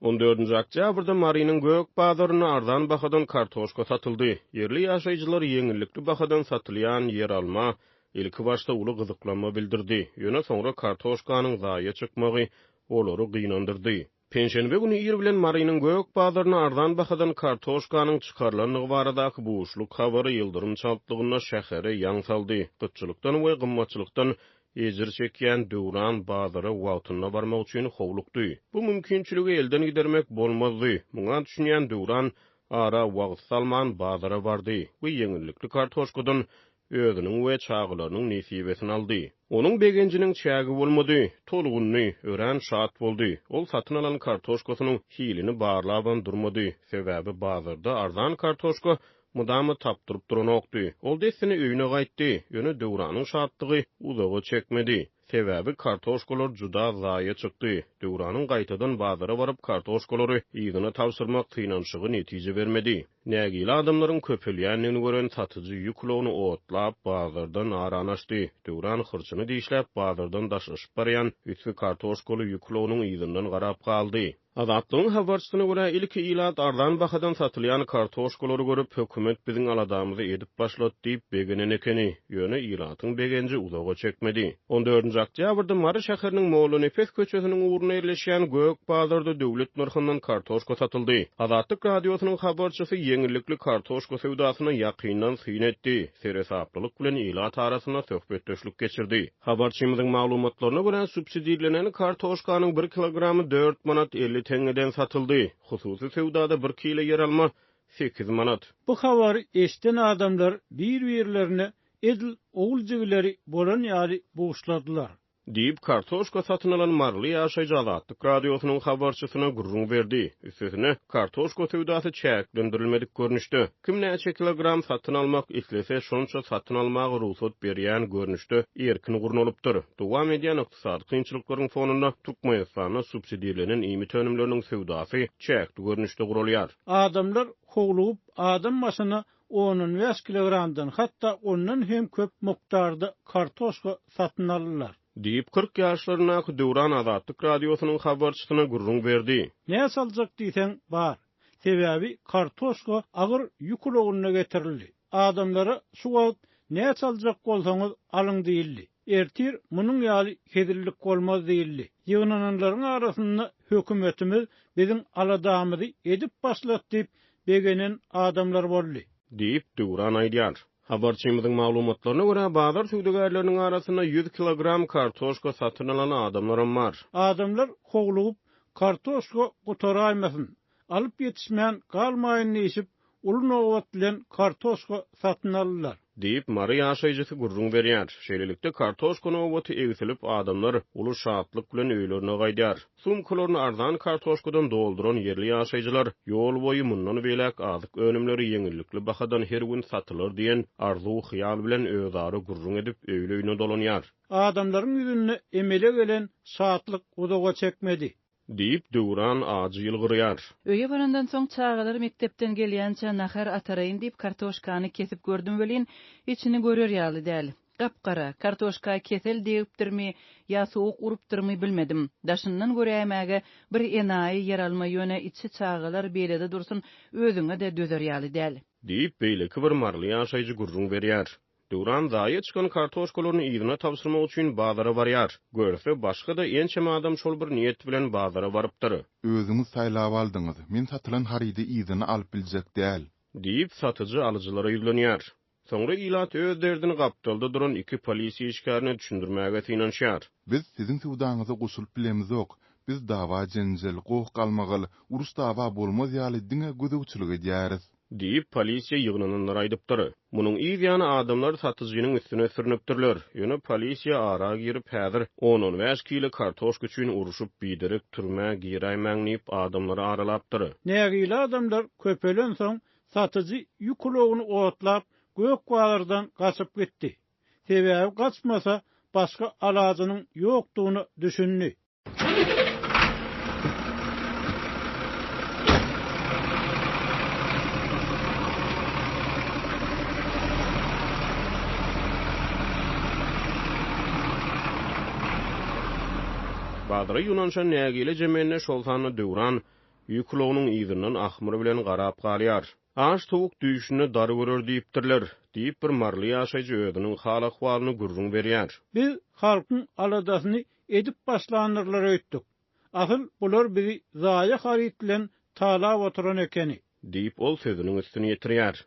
14. oktyabrda Marinin gök bazaryna ardan bahadan kartoşka satyldy. Yerli ýaşaýjylar ýeňillikli bahadan satylýan yer alma ilki başda uly gyzyklanma bildirdi. Ýöne soňra kartoşkanyň zaýa çykmagy olary gynandyrdy. Penşenbe günü ýer bilen Marinin gök bazaryna ardan bahadan kartoşkanyň çykarlanlygy baradaky buşluk habary ýyldyrym çalplygyna şähere ýaň saldy. Gytçylykdan we gymmatçylykdan ejir çekýän Döwran bazary wagtyna barmak üçin howlukdy. Bu mümkinçiligi elden gidermek bolmazdy. Muňa düşünýän Döwran ara wagt salman bazara bardy we ýeňillikli kartoşkadan özüniň we çaglarynyň nesibesini aldy. Onuň begenjiniň çägi bolmady, tolgunly, ören şat boldy. Ol satyn alan kartoşkasynyň hilini barlaban durmady. Sebäbi bazarda arzan kartoşka mudamy tapdyryp duranokdy. Ol desini öýüne gaýtdy. Ýöne Döwranyň şatlygy uzagy çekmedi. Sebäbi kartoşkalar juda zaýa çykdy. Döwranyň gaýtadan bazara baryp kartoşkalary ýygyna tapşyrmak kynançygy netije bermedi. Nägili adamlaryň köpelýänini gören satyjy ýüklerini otlap bazardan aranaşdy. Döwran hyrçyny diýişläp bazardan daşyşyp barýan üçü kartoşkaly ýüklewiniň ýygynyň garap galdy. Adatlyň habarçysyna görä ilki ilat ardan bahadan satylýan kartoşkalary görüp hökümet biziň aladamyzy edip başlat diýip begenen ekeni. Ýöne ilatyň begenji uzaga çekmedi. 14. oktyabrda Mary şäheriniň Moğol Nefes köçesiniň uğruna ýerleşýän gök bazarda döwlet narhyndan kartoşka satyldy. Adatlyk radiosynyň habarçysy ýeňillikli kartoşka sewdasyna ýakyndan syn etdi. Seresaplyk bilen ilat arasyna söhbetdeşlik geçirdi. Habarçymyzyň maglumatlaryna görä subsidiýelenen kartoşkanyň 1 kilogramy 4 manat 50 tengeden satıldı. Hususy sewdada 1 kilo yer alma 8 manat. Bu habary eşden adamlar bir-birlerine edil oğuljigileri bolan ýaly boşladylar. Diýip kartoşka satyn alan Marly ýaşaýjy Adatlyk radiosynyň habarçysyna gurrun berdi. Üstüne kartoşka sewdasy çäklendirilmedik görnüşde. Kim näçe kilogram satyn almak islese şonça satyn almagy ruhsat berýän görnüşde erkin gurnulypdyr. Dowam edýän ykdysady kynçylyklaryň fonunda Türkmenistana subsidiýelenen ýemy tönümleriniň sewdasy çäkli görnüşde gurulýar. Adamlar howlup adam masyna 10 kilogramdan hatda ondan hem köp mukdarda kartoşka satyn alýarlar. Diýip 40 ýaşlaryna Döwran Adatlyk radiosynyň habarçysyna gurrun berdi. Näme saljak diýsen bar. Sebäbi kartoşka agyr ýükleýüne getirildi. Adamlara şu wagt näme saljak bolsaňyz alyň diýildi. Ertir munyň ýaly kedirlik bolmaz diýildi. Ýygnananlaryň arasynda hökümetimiz biziň aladamyzy edip başlat diýip begenen adamlar boldy. Diýip Döwran aýdýar. Habarçymyzyň maglumatlaryna görä bazar söwdegärleriniň arasynda 100 kilogram kartoşka satyn alan adamlar bar. Adamlar howlup kartoşka gutaraýmasyn, alyp ýetişmän galmaýyn diýip ulun owat bilen kartoşka satyn alýarlar. Diýip Mary ýaşaýjysy gurrun berýär. Şeýlelikde kartoşkany owaty egisilip adamlar uly şatlyk bilen öýlerine gaýdýar. Sumkalaryny arzan kartoşkadan dolduran yerli ýaşaýjylar ýol boýy mundan belek azyk önümleri ýeňillikli bahadan her gün satylar diýen arzu hyýal bilen özary gurrun edip öýleýine dolanýar. Adamlaryň ýüzüne emele gelen şatlyk uzaga çekmedi. Diýip Döwran ajy ýylgyrýar. Öýe barandan soň çağalar mektepden gelýänçe nahar ataraýyn diýip kartoşkany kesip gördüm welin, içini görür ýaly däl. Gapgara kartoşka kesel diýipdirmi, ýa soğuk urupdyrmy bilmedim. Daşyndan görýämäge bir enaýy yer alma ýöne içi çağalar beýlede dursun, özüňe de dözer ýaly däl. Diýip beýleki bir Marly ýaşaýjy gurrun berýär. Döwran zaýa çykan kartoşkalaryny ýygyna tapşyrmak üçin bazara barýar. Görse başga da ençem adam şol bir niýet bilen bazara barypdyr. Özüňiz saýlap aldyňyz. Men satylan harydy ýygyny alyp biljek däl. Diýip satyjy alyjylara ýüzlenýär. Soňra ilat öz derdini gapdalda duran iki polisiýa işgärine düşündirmäge synanşýar. Biz siziň sewdaňyzy goşulyp bilemiz ok. Biz dawa jenjel, gowuk galmagal, urus dawa bolmaz ýaly diňe gözegçilik edýäris. Diýip polisiýa ýygnananlar aýdypdyr. Munyň ýa-da adamlar satyjynyň üstüne sürnüpdirler. Ýöne polisiýa ara girip häzir 10-15 kilo kartoşka üçin uruşup biderek türmä giräýmäňnip adamlary aralapdyr. Nägili adamlar köpelen soň satyjy ýükleýüni otlap gök galardan gaçyp gitdi. Sebäbi gaçmasa başga aladynyň ýokdugyny düşündi. Bazara ýunanşan nägile jemenne şol sany Döwran ýüklogynyň ýygynyň ahmyry bilen garap galýar. Aş towuk düýşüne dary görür diýipdirler, diýip bir marly ýaşaýjy özüniň hal ahwalyny gürrüň berýär. Biz halkyň aladasyny edip başlanyrlar öýtdik. Asyl bular bizi zaýa harytlen talap oturan ekeni. Diýip ol sözüniň üstüne ýetirýär.